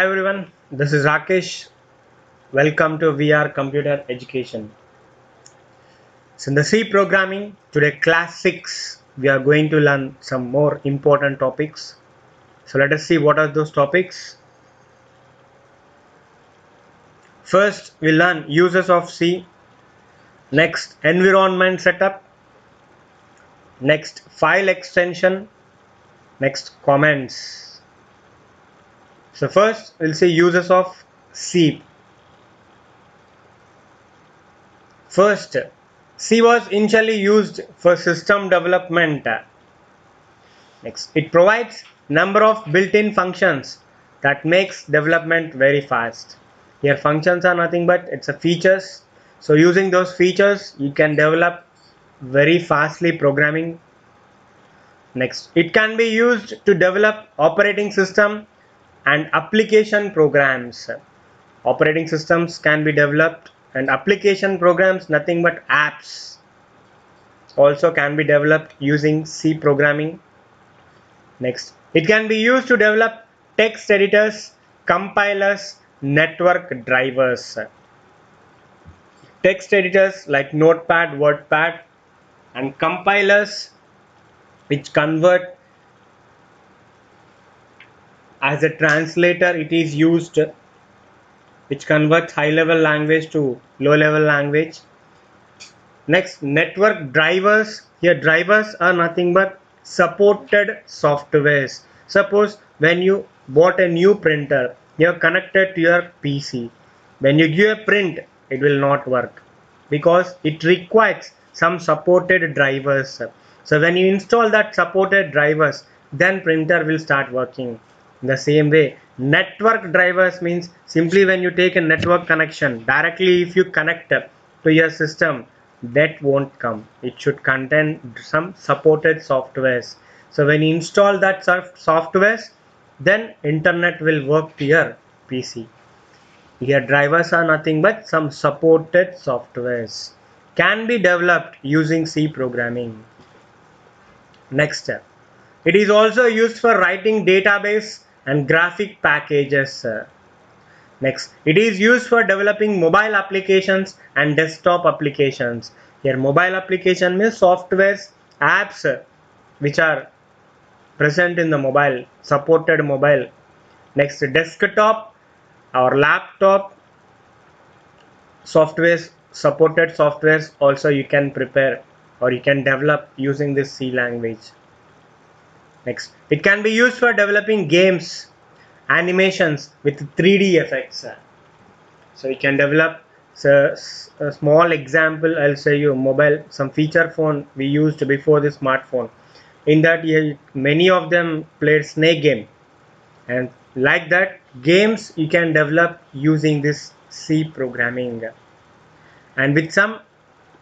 Hi everyone, this is Rakesh. Welcome to VR Computer Education. So in the C programming, today class 6, we are going to learn some more important topics. So let us see what are those topics. First, we learn uses of C. Next, environment setup. Next, file extension. Next, comments. So first, we'll see uses of C. First, C was initially used for system development. Next, it provides number of built-in functions that makes development very fast. Here functions are nothing but it's a features. So using those features, you can develop very fastly programming. Next, it can be used to develop operating system and application programs. Operating systems can be developed and application programs, nothing but apps, also can be developed using C programming. Next, it can be used to develop text editors, compilers, network drivers. Text editors like Notepad, WordPad, and compilers which convert as a translator. It is used which converts high level language to low level language. Next, network drivers. Here drivers are nothing but supported softwares. Suppose when you bought a new printer, you are connected to your PC. When you give a print, it will not work because it requires some supported drivers. So when you install that supported drivers, then printer will start working. In the same way, network drivers means simply when you take a network connection, directly if you connect to your system, that won't come. It should contain some supported softwares. So when you install that softwares, then internet will work to your PC. Here drivers are nothing but some supported softwares can be developed using C programming. Next step, it is also used for writing database and graphic packages. Next, it is used for developing mobile applications and desktop applications. Here mobile application means softwares, apps which are present in the mobile, supported mobile. Next, desktop or laptop softwares, supported softwares also you can prepare or you can develop using this C language. Next, it can be used for developing games, animations with 3D effects. So you can develop. So a small example, I'll say you mobile, some feature phone we used before the smartphone. In that, many of them played snake game, and like that games you can develop using this C programming, and with some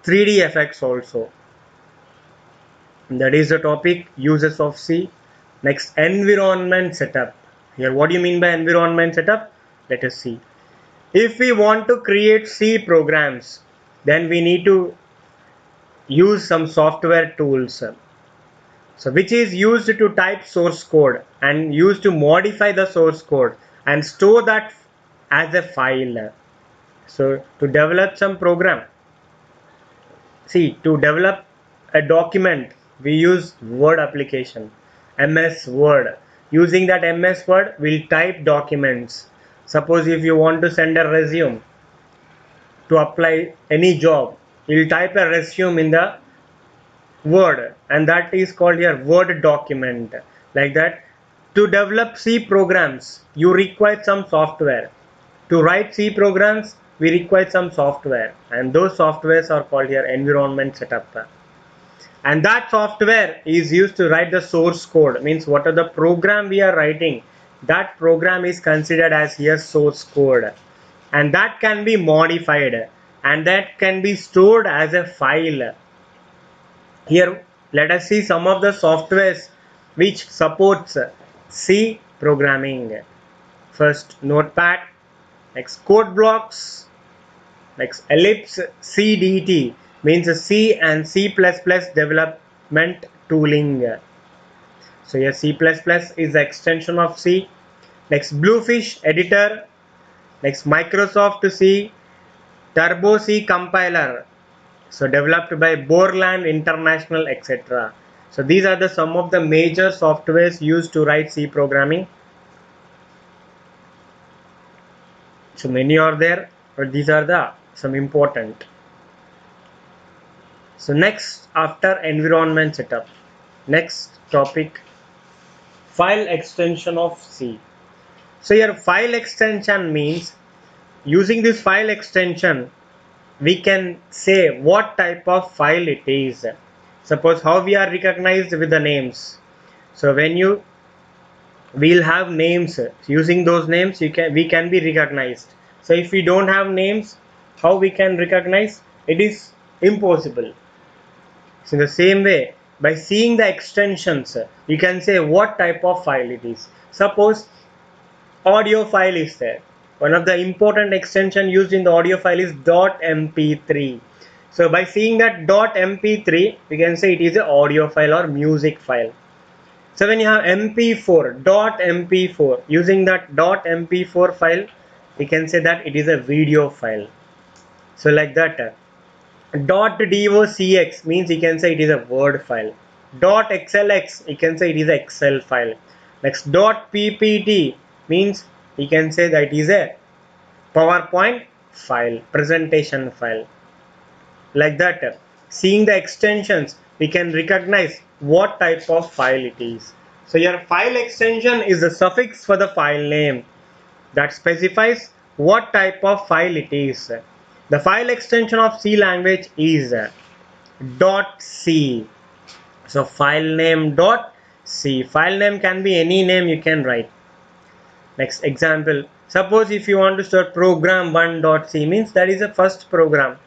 3D effects also. That is the topic uses of C. Next, environment setup. Here, what do you mean by environment setup? Let us see. If we want to create C programs, then we need to use some software tools. So which is used to type source code and used to modify the source code and store that as a file. So to develop some program, see, to develop a document, we use Word application, MS Word. Using that MS Word, we'll type documents. Suppose if you want to send a resume to apply any job, you'll type a resume in the Word, and that is called your Word document. Like that, to develop C programs, you require some software. To write C programs, we require some software, and those softwares are called here environment setup. And that software is used to write the source code, means what are the program we are writing, that program is considered as here source code, and that can be modified and that can be stored as a file. Here let us see some of the softwares which supports C programming. First, Notepad. Next, code blocks. Next, ellipse CDT means C and C++ development tooling. So here C++ is the extension of C. Next, Bluefish editor. Next, Microsoft C, Turbo C compiler. So developed by Borland International, etc. So these are the some of the major softwares used to write C programming. So many are there, but these are the some important. So next, after environment setup, next topic, file extension of C. So your file extension means using this file extension we can say what type of file it is. Suppose how we are recognized with the names. So when you we'll have names, using those names we can be recognized. So if we don't have names, how we can recognize? It is impossible. So in the same way, by seeing the extensions, you can say what type of file it is. Suppose audio file is there. One of the important extension used in the audio file is .mp3. So by seeing that .mp3, we can say it is an audio file or music file. So when you have mp4, .mp4, using that .mp4 file, we can say that it is a video file. So like that. .docx means you can say it is a word file. .xlx, you can say it is a Excel file. Next, .ppt means you can say that it is a PowerPoint file, presentation file. Like that, seeing the extensions, we can recognize what type of file it is. So your file extension is the suffix for the file name that specifies what type of file it is. The file extension of C language is .c. So file name .c. File name can be any name you can write. Next example, suppose if you want to start program 1.c means that is the first program.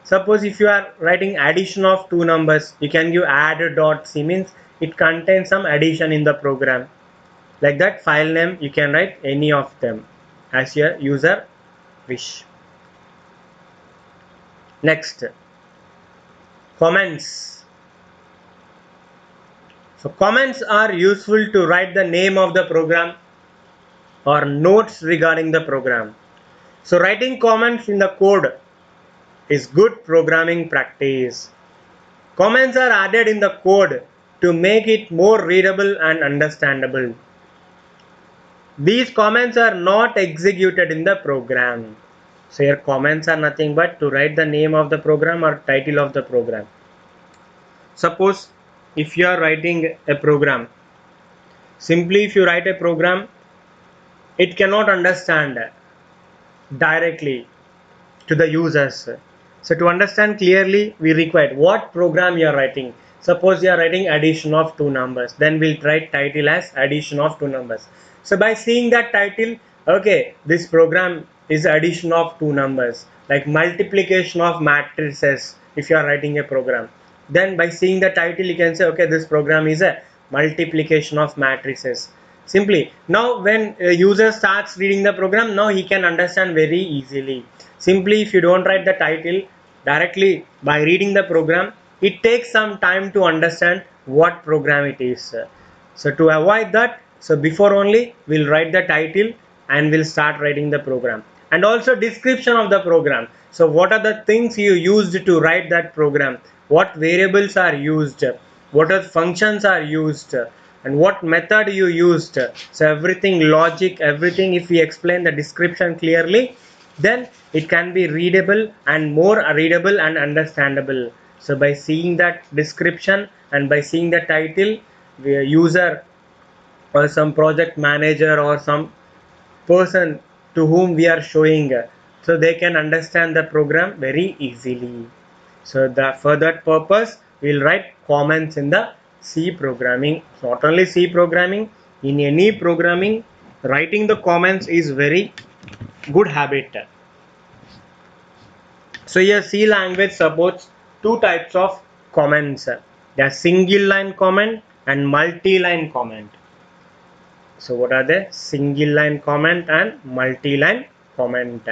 Suppose if you are writing addition of two numbers, you can give add.c means it contains some addition in the program. Like that, file name you can write any of them as your user wish. Next, comments. So comments are useful to write the name of the program or notes regarding the program. So writing comments in the code is good programming practice. Comments are added in the code to make it more readable and understandable. These comments are not executed in the program. So your comments are nothing but to write the name of the program or title of the program. Suppose if you are writing a program, simply if you write a program, it cannot understand directly to the users. So to understand clearly, we require what program you are writing. Suppose you are writing addition of two numbers, then we'll write title as addition of two numbers. So by seeing that title, okay, this program is addition of two numbers, like multiplication of matrices. If you are writing a program, then by seeing the title, you can say, okay, this program is a multiplication of matrices. Simply, now when a user starts reading the program, now he can understand very easily. Simply, if you don't write the title directly by reading the program, it takes some time to understand what program it is. So to avoid that, so before only we'll write the title and we'll start writing the program, and also description of the program. So what are the things you used to write that program, what variables are used, what are functions are used, and what method you used. So everything, logic, everything, if we explain the description clearly, then it can be readable and more readable and understandable. So by seeing that description and by seeing the title, the user or some project manager or some person to whom we are showing, so they can understand the program very easily. So for that purpose, we'll write comments in the C programming. Not only C programming, in any programming, writing the comments is very good habit. So here C language supports two types of comments. They are single line comment and multi-line comment. So what are they? Single line comment and multi-line comment.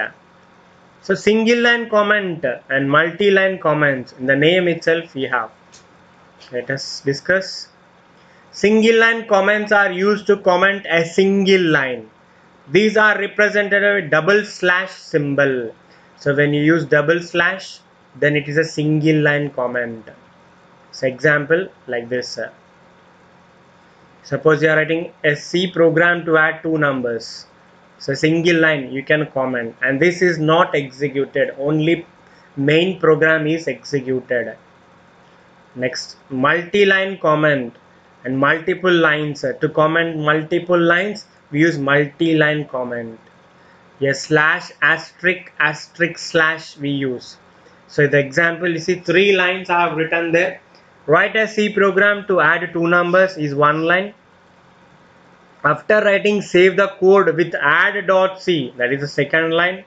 So single line comment and multi-line comments, in the name itself we have. Let us discuss. Single line comments are used to comment a single line. These are represented with double slash symbol. So when you use double slash, then it is a single line comment. So example like this. Suppose you are writing a C program to add two numbers. So single line you can comment, and this is not executed, only main program is executed. Next, multi-line comment and multiple lines. To comment multiple lines, we use multi-line comment. A slash, asterisk, asterisk, slash we use. So the example, you see 3 lines I have written there. Write a C program to add two numbers is 1 line. After writing, save the code with add.c, that is the second line.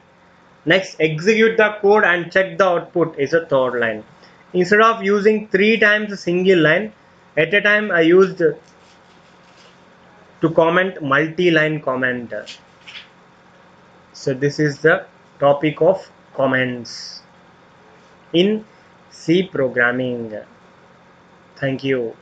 Next, execute the code and check the output is the third line. Instead of using 3 times a single line, at a time I used to comment multi-line comment. So this is the topic of comments in C programming. Thank you.